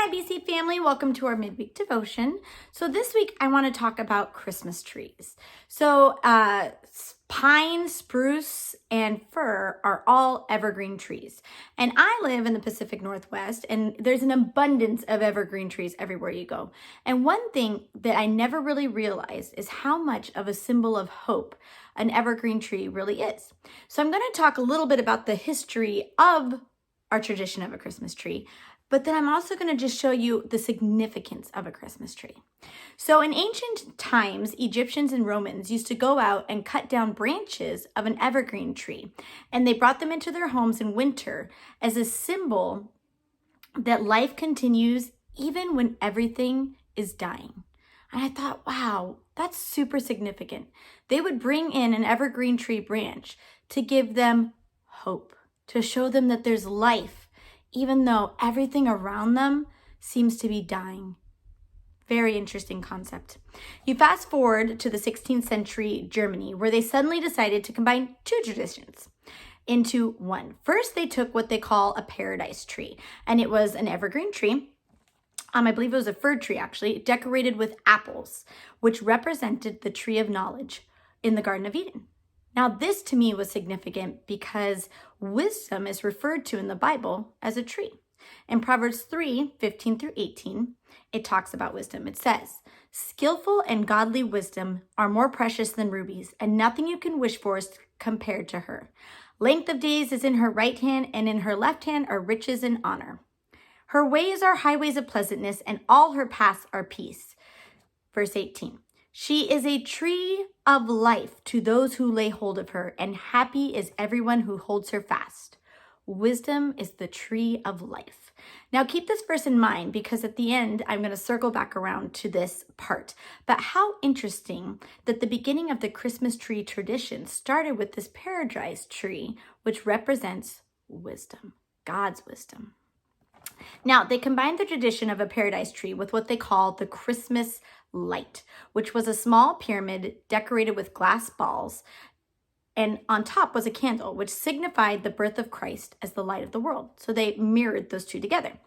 IBC family, welcome to our midweek devotion. So this week I want to talk about Christmas trees. So pine, spruce, and fir are all evergreen trees. And I live in the Pacific Northwest, and there's an abundance of evergreen trees everywhere you go. And one thing that I never really realized is how much of a symbol of hope an evergreen tree really is. So I'm going to talk a little bit about the history of our tradition of a Christmas tree, but then I'm also going to just show you the significance of a Christmas tree. So in ancient times, Egyptians and Romans used to go out and cut down branches of an evergreen tree, and they brought them into their homes in winter as a symbol that life continues even when everything is dying. And I thought, wow, that's super significant. They would bring in an evergreen tree branch to give them hope, to show them that there's life, even though everything around them seems to be dying. Very interesting concept. You fast forward to the 16th century Germany, where they suddenly decided to combine two traditions into one. First, they took what they call a paradise tree, and it was an evergreen tree. I believe it was a fir tree, actually, decorated with apples, which represented the tree of knowledge in the Garden of Eden. Now, this to me was significant because wisdom is referred to in the Bible as a tree. In Proverbs 3:15 through 18, it talks about wisdom. It says, "Skillful and godly wisdom are more precious than rubies, and nothing you can wish for is compared to her. Length of days is in her right hand, and in her left hand are riches and honor. Her ways are highways of pleasantness, and all her paths are peace." Verse 18. "She is a tree of life to those who lay hold of her, and happy is everyone who holds her fast." Wisdom is the tree of life. Now keep this verse in mind because at the end, I'm going to circle back around to this part. But how interesting that the beginning of the Christmas tree tradition started with this paradise tree, which represents wisdom, God's wisdom. Now, they combined the tradition of a paradise tree with what they call the Christmas light, which was a small pyramid decorated with glass balls, and on top was a candle, which signified the birth of Christ as the light of the world. So they mirrored those two together.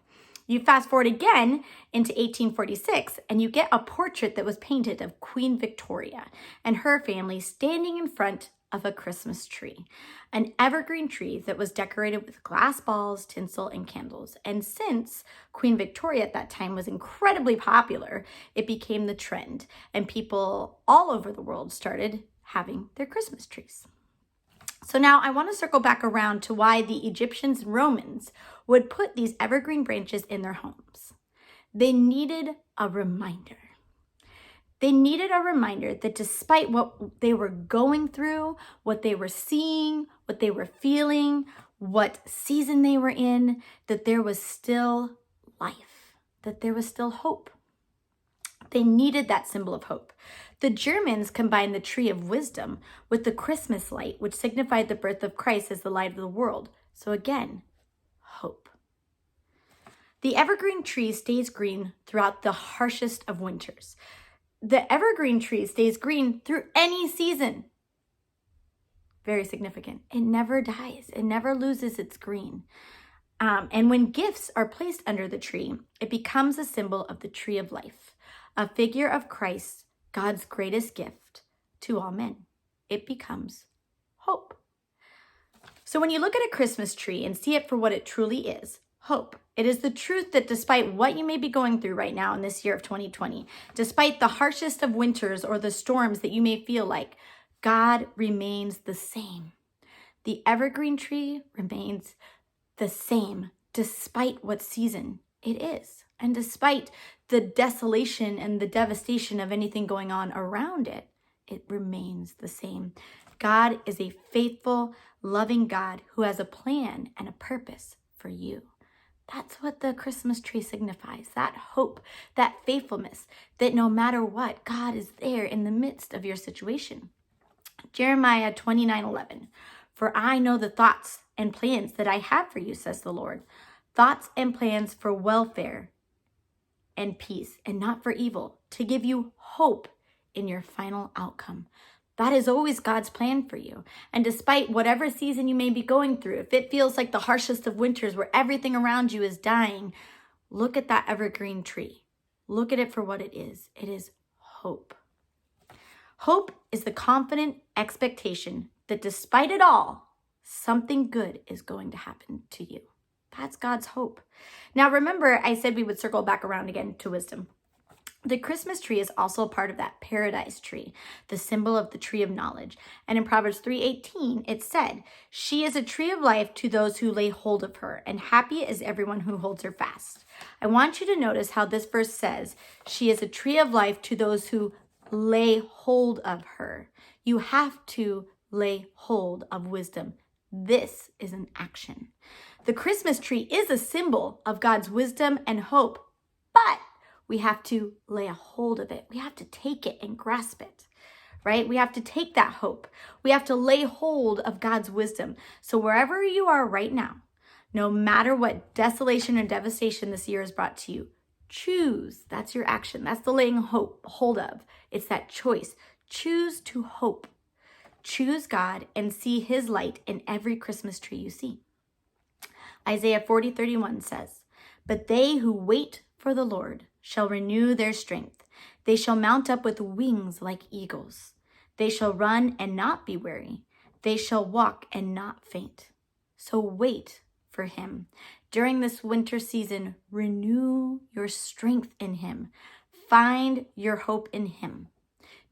You fast forward again into 1846, and you get a portrait that was painted of Queen Victoria and her family standing in front of a Christmas tree, an evergreen tree that was decorated with glass balls, tinsel, and candles. And since Queen Victoria at that time was incredibly popular, it became the trend, and people all over the world started having their Christmas trees. So now I want to circle back around to why the Egyptians and Romans would put these evergreen branches in their homes. They needed a reminder. They needed a reminder that despite what they were going through, what they were seeing, what they were feeling, what season they were in, that there was still life, that there was still hope. They needed that symbol of hope. The Germans combined the tree of wisdom with the Christmas light, which signified the birth of Christ as the light of the world. So again, hope. The evergreen tree stays green throughout the harshest of winters. The evergreen tree stays green through any season. Very significant. It never dies. It never loses its green. And when gifts are placed under the tree, it becomes a symbol of the tree of life, a figure of Christ, God's greatest gift to all men. It becomes hope. So when you look at a Christmas tree and see it for what it truly is, hope. It is the truth that despite what you may be going through right now in this year of 2020, despite the harshest of winters or the storms that you may feel like, God remains the same. The evergreen tree remains the same despite what season it is. And despite the desolation and the devastation of anything going on around it, it remains the same. God is a faithful, loving God who has a plan and a purpose for you. That's what the Christmas tree signifies, that hope, that faithfulness, that no matter what, God is there in the midst of your situation. Jeremiah 29:11, "For I know the thoughts and plans that I have for you, says the Lord, thoughts and plans for welfare and peace, and not for evil, to give you hope in your final outcome." That is always God's plan for you. And despite whatever season you may be going through, if it feels like the harshest of winters where everything around you is dying, look at that evergreen tree. Look at it for what it is. It is hope. Hope is the confident expectation that despite it all, something good is going to happen to you. That's God's hope. Now, remember, I said we would circle back around again to wisdom. The Christmas tree is also part of that paradise tree, the symbol of the tree of knowledge. And in Proverbs 3:18, it said, "She is a tree of life to those who lay hold of her, and happy is everyone who holds her fast." I want you to notice how this verse says, she is a tree of life to those who lay hold of her. You have to lay hold of wisdom. This is an action. The Christmas tree is a symbol of God's wisdom and hope, but we have to lay a hold of it. We have to take it and grasp it, right? We have to take that hope. We have to lay hold of God's wisdom. So wherever you are right now, no matter what desolation and devastation this year has brought to you, choose. That's your action. That's the laying hold of. It's that choice. Choose to hope. Choose God and see his light in every Christmas tree you see. Isaiah 40:31 says, "But they who wait for the Lord shall renew their strength. They shall mount up with wings like eagles. They shall run and not be weary. They shall walk and not faint." So wait for him. During this winter season, renew your strength in him. Find your hope in him.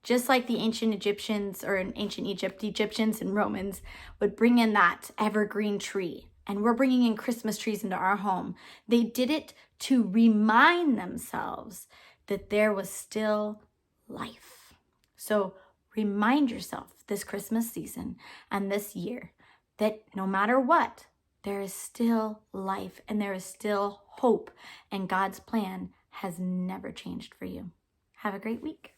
Just like the ancient Egyptians, or in ancient Egypt, Egyptians and Romans would bring in that evergreen tree. And we're bringing in Christmas trees into our home. They did it to remind themselves that there was still life. So remind yourself this Christmas season and this year that no matter what, there is still life and there is still hope, and God's plan has never changed for you. Have a great week.